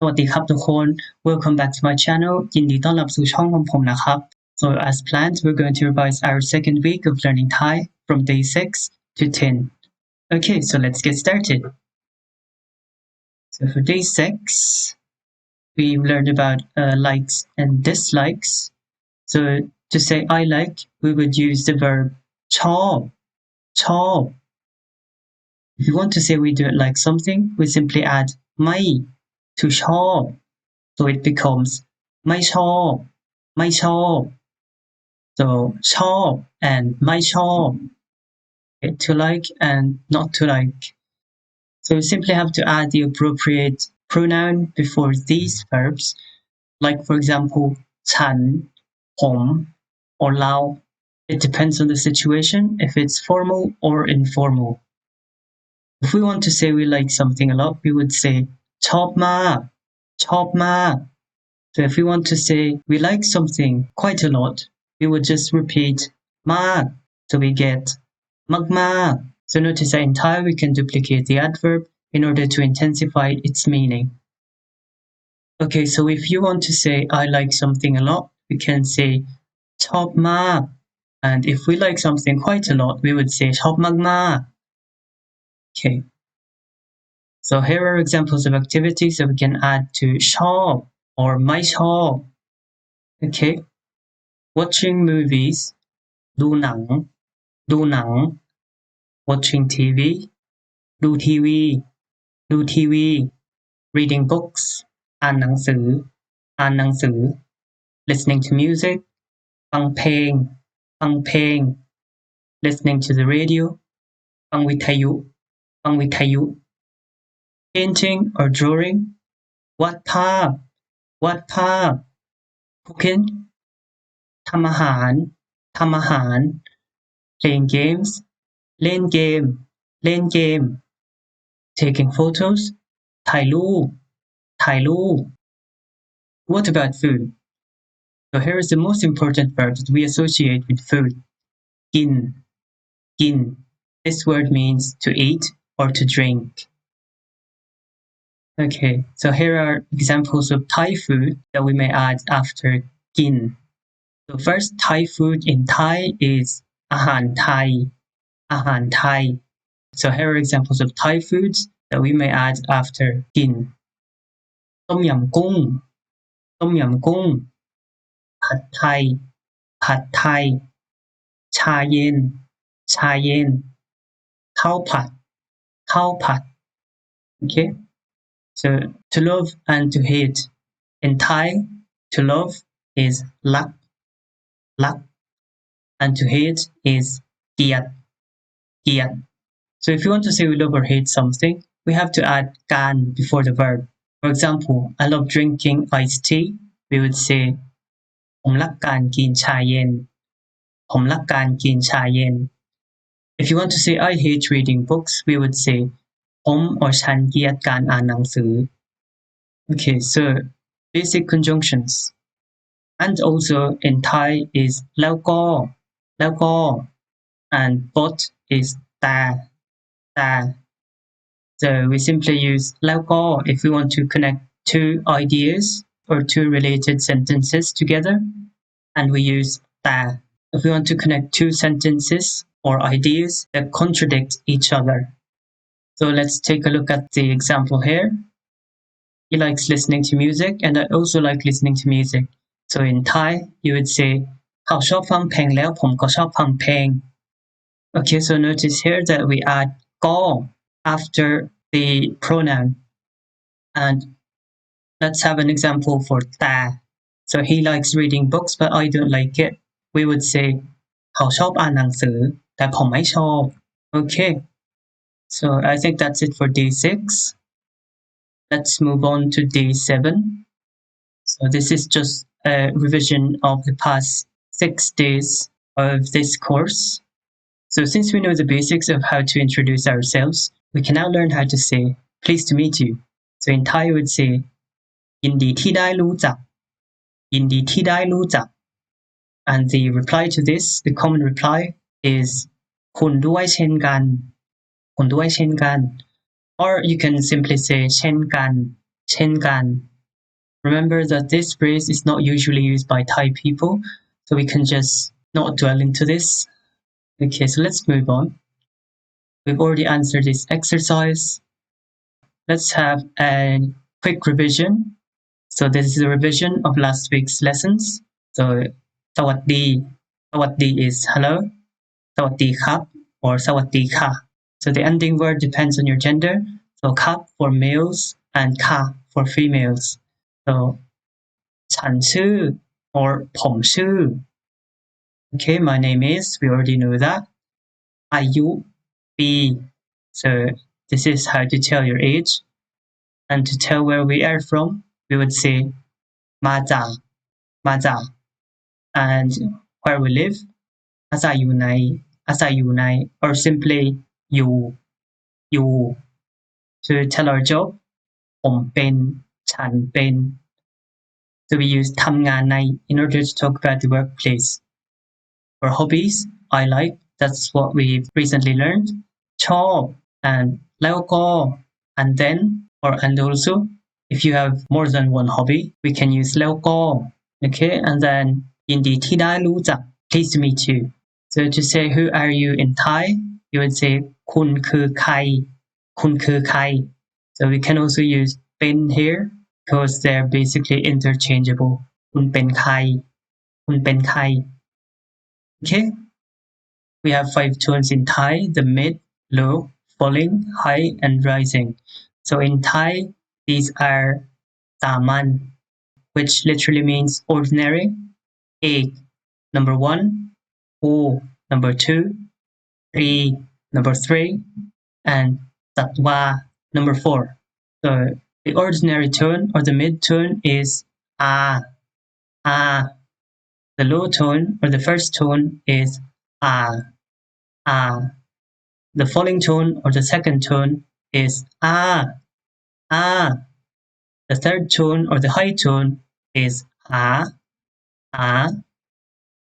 สวัสดีครับทุกคน Welcome back to my channel ยินดีต้อนรับสู่ช่องของผมนะครับ So as planned, we're going to revise our second week of learning Thai from day 6 to 10. Okay, so let's get started. So for day 6, we learned about likes and dislikes. So to say I like, we would use the verb ชอบ ชอบ If you want to say we don't like something, we simply add ไม่ to ชอบ so it becomes ไม่ชอบ ไม่ชอบ so ชอบ and ไม่ชอบ okay, to like and not to like. So you simply have to add the appropriate pronoun before these verbs, like for example ฉัน ผม or เรา It depends on the situation if it's formal or informal. If we want to say we like something a lot, we would say ชอบมาก ชอบมาก So if we want to say we like something quite a lot, we would just repeat มาก so we get มาก So notice that in Thai we can duplicate the adverb in order to intensify its meaning. Okay, so if you want to say I like something a lot, we can say ชอบมาก and if we like something quite a lot, we would say ชอบมาก Okay. So here are examples of activities that we can add to ชอบ or ไม่ชอบ Okay. Watching movies ดูหนัง ดูหนัง Watching TV ดูทีวี ดูทีวี Reading books อ่านหนังสือ อ่านหนังสือ Listening to music ฟังเพลง ฟังเพลง Listening to the radio ฟังวิทยุ ฟังวิทยุ Painting or drawing วาดภาพ วาดภาพ Cooking ทำอาหาร ทำอาหาร Playing games เล่นเกม เล่นเกม Taking photos ถ่ายรูป ถ่ายรูป What about food? So here is the most important verb that we associate with food. กิน กิน This word means to eat or to drink. Okay, so here are examples of Thai food that we may add after กิน. So first, Thai food in Thai is อาหารไทย อาหารไทย So here are examples of Thai foods that we may add after กิน ต้มยำกุ้ง ต้มยำกุ้ง ผัดไทย ผัดไทย ชาเย็น ชาเย็น ข้าวผัด ข้าวผัด Okay? So to love and to hate. In Thai, to love is รัก รัก and to hate is เกลียด เกลียด So if you want to say we love or hate something, we have to add การ before the verb. For example, I love drinking iced tea. We would say ผมรักการกินชาเย็น ผมรักการกินชาเย็น If you want to say I hate reading books, we would say ผม or ฉันเกลียดการอ่านหนังสือ Okay, so basic conjunctions. And also in Thai is แล้วก็ แล้วก็ and but is แต่ แต่ So we simply use แล้วก็ if we want to connect two ideas or two related sentences together, and we use แต่ if we want to connect two sentences or ideas that contradict each other. So let's take a look at the example here. He likes listening to music and I also like listening to music. So in Thai, you would say เขาชอบฟังเพลงแล้วผมก็ชอบฟังเพลง Okay, so notice here that we add ก็ after the pronoun. And let's have an example for แต่ So he likes reading books but I don't like it. We would say เขาชอบอ่านหนังสือแต่ผมไม่ชอบ Okay, so I think that's it for day 6. Let's move on to day 7. So this is just a revision of the past 6 days of this course. So since we know the basics of how to introduce ourselves, we can now learn how to say pleased to meet you. So in Thai we would say ยินดีที่ได้รู้จัก ยินดีที่ได้รู้จัก And the reply to this, the common reply is คุณด้วยเช่นกัน คุณด้วยเช่นกัน Or you can simply say เช่นกัน เช่นกัน Remember that this phrase is not usually used by Thai people, so we can just not dwell into this. Okay, so let's move on. We've already answered this exercise. Let's have a quick revision. So this is a revision of last week's lessons. So สวัสดี สวัสดี is hello. สวัสดีครับ or สวัสดีค่ะ So the ending word depends on your gender. So ครับ for males and ค่ะ for females. So ฉันชื่อ or ผมชื่อ Okay, my name is, we already know that. อายุ ปี So this is how to tell your age. And to tell where we are from, we would say มาจาก มาจาก and where we live อาศัยอยู่ใน อาศัยอยู่ใน or simply อยู่ อยู่ to tell our job ผมเป็น ฉันเป็น so we use ทำงานใน in order to talk about the workplace. For hobbies, I like, that's what we've recently learned. ชอบ and แล้วก็ and then or and also. If you have more than one hobby, we can use แล้วก็ okay, and then ยินดีที่ได้รู้จัก pleased to meet you. So to say who are you in Thai, you would say คุณคือใคร คุณคือใคร So we can also use เป็น here because they're basically interchangeable. คุณเป็นใคร คุณเป็นใคร Okay, we have 5 tones in Thai, the mid, low, falling, high, and rising. So in Thai, these are สามัญ which literally means ordinary, เอก number 1, โอ number 2, รี number 3, and สัตวา number 4. So the ordinary tone or the mid tone is a, a. The low tone or the first tone is a, a. The falling tone or the second tone is a, a. The third tone or the high tone is a, a.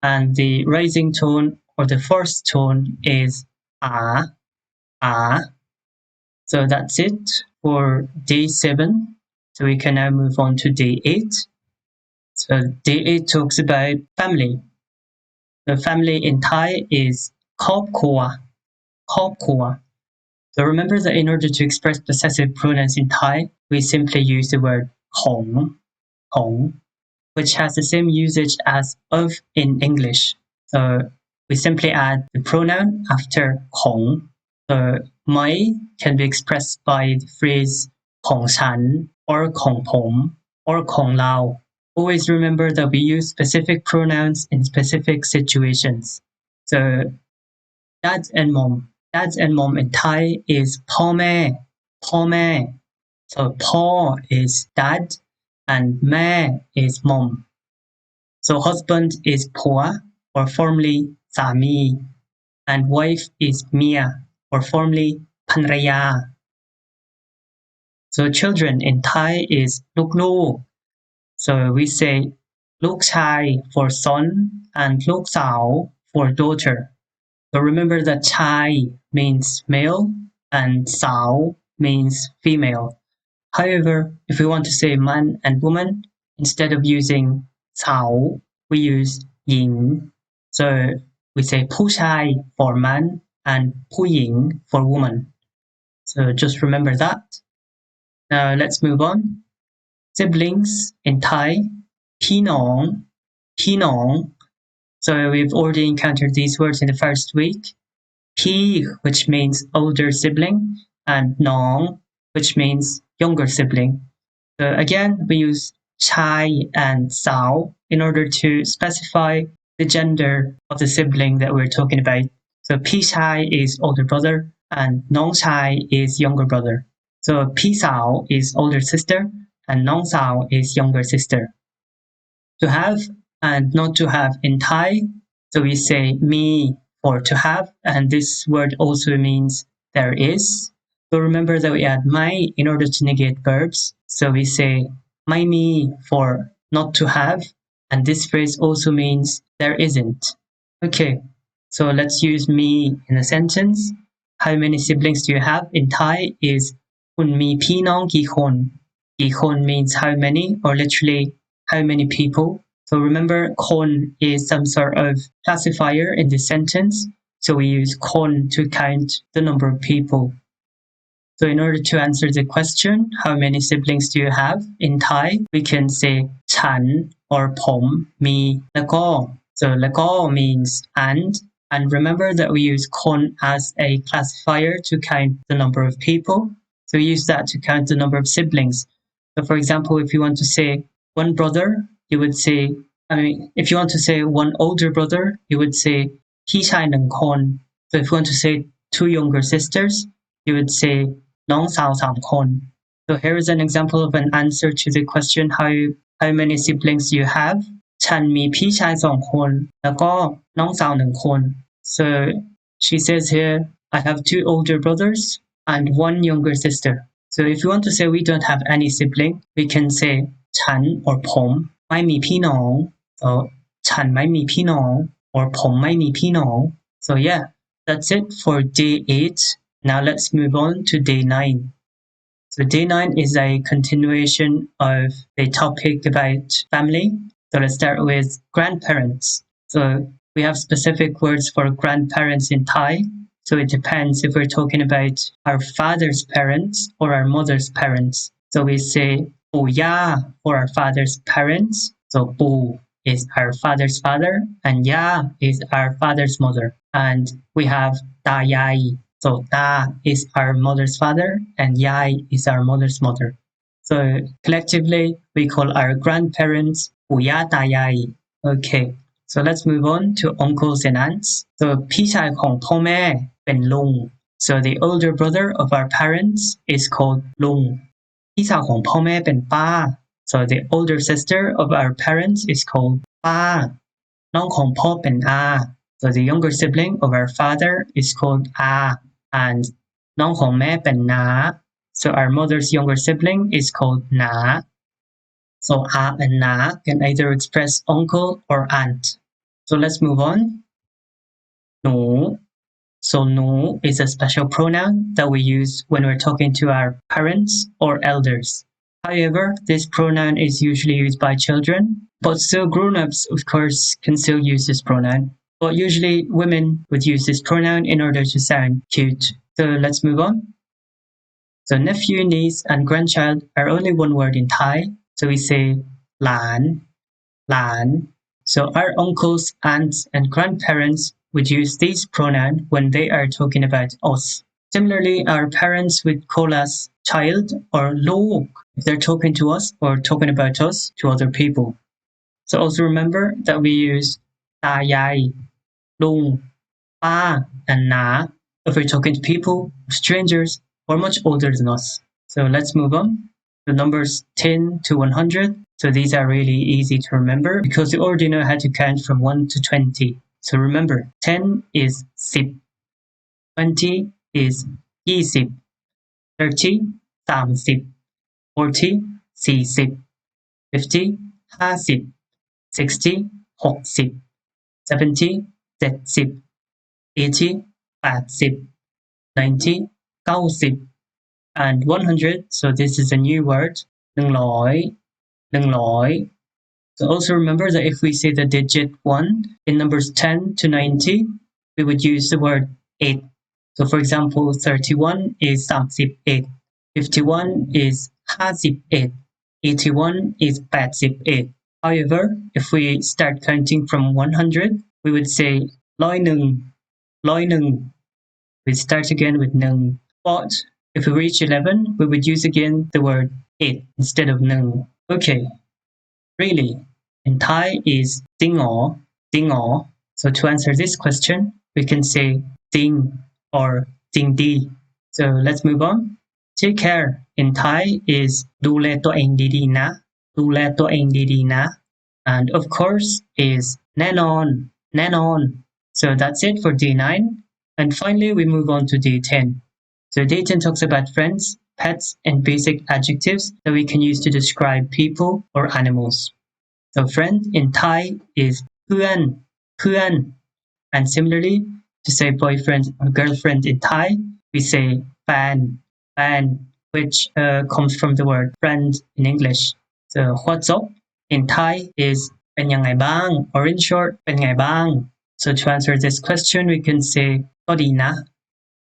And the rising tone or the fourth tone is a, a. So that's it for day 7. So we can now move on to day 8. So day 8 talks about family. The family in Thai is ครอบครัว ครอบครัว So remember that in order to express possessive pronouns in Thai, we simply use the word ของ ของ which has the same usage as of in English. So we simply add the pronoun after ของ So my can be expressed by the phrase ของฉัน or ของผม or ของเรา Always remember that we use specific pronouns in specific situations. So dad and mom. Dad and mom in Thai is พ่อแม่ พ่อแม่ So พ่อ is dad and แม่ is mom. So husband is ผัว or formerly สามี and wife is เมีย or formerly ภรรยา So children in Thai is ลูก So we say ลูกชาย for son and ลูกสาว for daughter. So remember that ชาย means male and สาว means female. However, if we want to say man and woman, instead of using สาว we use หญิง So we say ผู้ชาย for man and ผู้หญิง for woman. So just remember that. Now let's move on. Siblings in Thai พี่น้อง พี่น้อง So we've already encountered these words in the first week. Pi, which means older sibling, and Nong, which means younger sibling. So again, we use Chai and Sao in order to specify the gender of the sibling that we're talking about. So Pi Chai is older brother and Nong Chai is younger brother. So Pi Sao is older sister and Nong Sao is younger sister. To have and not to have in Thai, so we say me for to have, and this word also means there is. So remember that we add mai in order to negate verbs. So we say mai me for not to have, and this phrase also means there isn't. Okay, so let's use me in a sentence. How many siblings do you have in Thai is คุณมีพี่น้องกี่คน กี่คน means how many or literally how many people. So remember คน is some sort of classifier in this sentence. So we use คน to count the number of people. So in order to answer the question, how many siblings do you have in Thai? We can say ฉัน or ผมมี แล้วก็ so แล้วก็ means and remember that we use คน as a classifier to count the number of people. So we use that to count the number of siblings. So for example, if you want to say one brother, you would say, if you want to say one older brother, you would say พี่ชายหนึ่งคน So if you want to say two younger sisters, you would say น้องสาวสามคน So here is an example of an answer to the question how many siblings do you have ฉันมีพี่ชายสองคนแล้วก็น้องสาวหนึ่งคน So she says here I have two older brothers and one younger sister. So if you want to say we don't have any sibling, we can say ฉัน or ผมไม่มีพี่น้อง So ฉันไม่มีพี่น้อง or ผมไม่มีพี่น้อง So yeah, that's it for day 8. Now let's move on to day 9. So day 9 is a continuation of the topic about family. So let's start with grandparents. So we have specific words for grandparents in Thai. So it depends if we're talking about our father's parents or our mother's parents. So we say ปู่ย่า for our father's parents. So ปู่ is our father's father and ya is our father's mother. And we have ตายาย So ta is our mother's father and yai is our mother's mother. So collectively we call our grandparents ปู่ย่าตายาย Okay, so let's move on to uncles and aunts. So พี่ชายของพ่อแม่เป็นลุง So the older brother of our parents is called ลุง พี่สาวของพ่อแม่เป็นป้า So the older sister of our parents is called ป้า น้องของพ่อเป็นอา So the younger sibling of our father is called อา and น้องของแม่เป็นน้า So our mother's younger sibling is called น้า So อา and น้า can either express uncle or aunt. So let's move on. หนู So หนู is a special pronoun that we use when we're talking to our parents or elders. However, this pronoun is usually used by children, but still grown-ups, of course, can still use this pronoun. But usually women would use this pronoun in order to sound cute. So let's move on. So nephew, niece, and grandchild are only one word in Thai. So we say หลาน หลาน So our uncles, aunts, and grandparents would use these pronouns when they are talking about us. Similarly, our parents would call us child or ลูก if they're talking to us or talking about us to other people. So also remember that we use ตายาย ลุง ป้า and น้า if we're talking to people, strangers, or much older than us. So let's move on. The numbers 10 to 100. So these are really easy to remember because you already know how to count from 1 to 20. So remember, 10 is 10, 20 is 20, 30 30, 40 40, 50 50, 60 60, 70 70, 80 80, 90 90, and 100. So this is a new word 100 100. So also remember that if we say the digit 1 in numbers 10 to 90, we would use the word 8. So for example, 31 is 38, 51 is 58, 81 is 88. However, if we start counting from 100, we would say 101. We start again with 1. But if we reach 11, we would use again the word 8 instead of 1. Okay, really, in Thai is จริงหรอ จริงหรอ So to answer this question, we can say จริง or จริงดี So let's move on. Take care in Thai is ดูแลตัวเองดีๆนะ ดูแลตัวเองดีๆนะ and of course is แน่นอน แน่นอน So that's it for day 9. And finally, we move on to day 10. So day 10 talks about friends, pets, and basic adjectives that we can use to describe people or animals. So friend in Thai is เพื่อน เพื่อน and similarly, to say boyfriend or girlfriend in Thai, we say แฟน แฟน which comes from the word friend in English. So what's up in Thai is เป็นยังไงบ้าง or in short เป็นไงบ้าง So to answer this question we can say ก็ดีนะ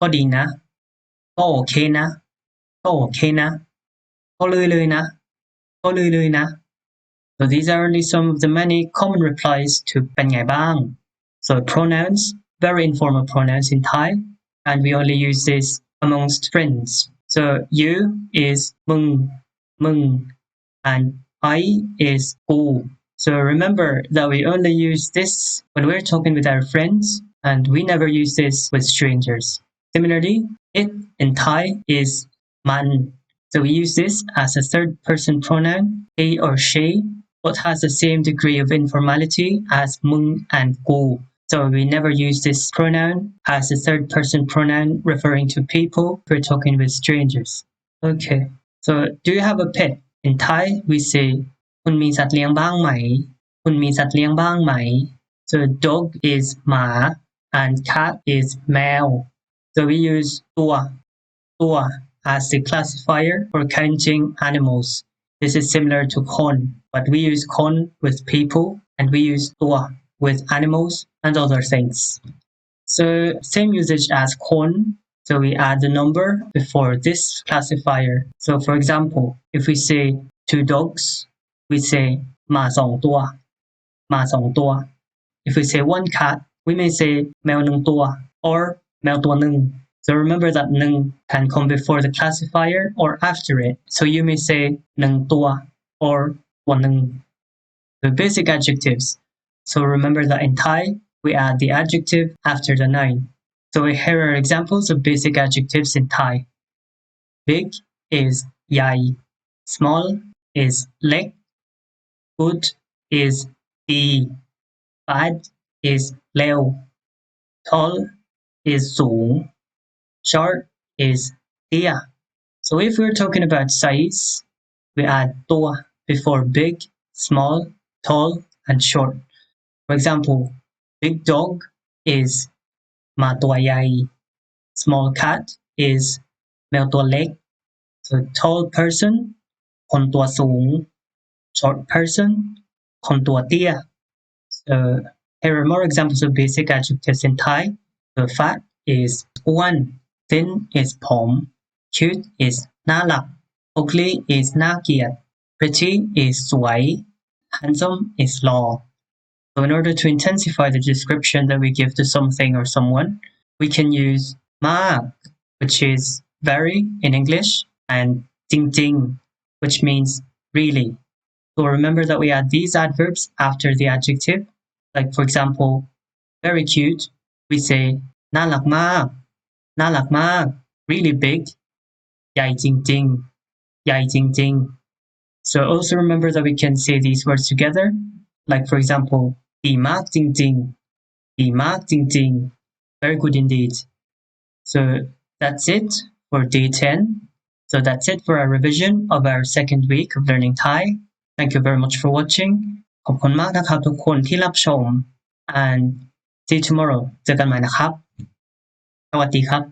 ก็ดีนะก็โอเคนะก็โอเคนะก็เลยนะก็เลยนะ So these are only some of the many common replies to เป็นไงบ้าง So pronouns, very informal pronouns in Thai, and we only use this amongst friends. So you is มึง and I is กู So remember that we only use this when we're talking with our friends, and we never use this with strangers. Similarly, it in Thai is มัน So we use this as a third person pronoun, he or she, but has the same degree of informality as มึง and กู So we never use this pronoun as a third person pronoun referring to people who are talking with strangers. Okay, so do you have a pet? In Thai, we say คุณมีสัตว์เลี้ยงบ้างไหมคุณมีสัตว์เลี้ยงบ้างไหม So dog is หมา and cat is แมว So we use ตัว as the classifier for counting animals. This is similar to คน but we use คน with people and we use ตัว with animals and other things. So same usage as คน So we add the number before this classifier. So for example, if we say 2 dogs, we say หมาสองตัวหมาสองตัว If we say 1 cat, we may say แมวหนึ่งตัว or แมวตัวหนึ่ง So remember that หนึ่ง can come before the classifier or after it. So you may say หนึ่งตัว or ตัวหนึ่ง The basic adjectives. So remember that in Thai, we add the adjective after the noun. So here are examples of basic adjectives in Thai. Big is ใหญ่ Small is เล็ก Good is ดี Bad is เลว Tall is สูง Short is เตี้ย So if we're talking about size, we add ตัว before big, small, tall, and short. For example, big dog is หมาตัวใหญ่ Small cat is แมวตัวเล็ก So tall person คนตัวสูง Short person คนตัวเตี้ย So here are more examples of basic adjectives in Thai. So fat is อ้วน Thin is ผอม Cute is น่ารัก Ugly is น่าเกลียด Pretty is สวย Handsome is หล่อ So in order to intensify the description that we give to something or someone, we can use มาก which is very in English, and จริง which means really. So remember that we add these adverbs after the adjective. Like for example, very cute, we say น่ารักมากน่ารักมาก really big ใหญ่จริงใหญ่จริง So also remember that we can say these words together. Like for example, ดีมากจริงดีมากจริง very good indeed. So that's it for day 10. So that's it for our revision of our second week of learning Thai. Thank you very much for watching. ขอบคุณมากนะครับทุกคนที่รับชม and see you tomorrow เจอกันใหม่นะครับสวัสดีครับ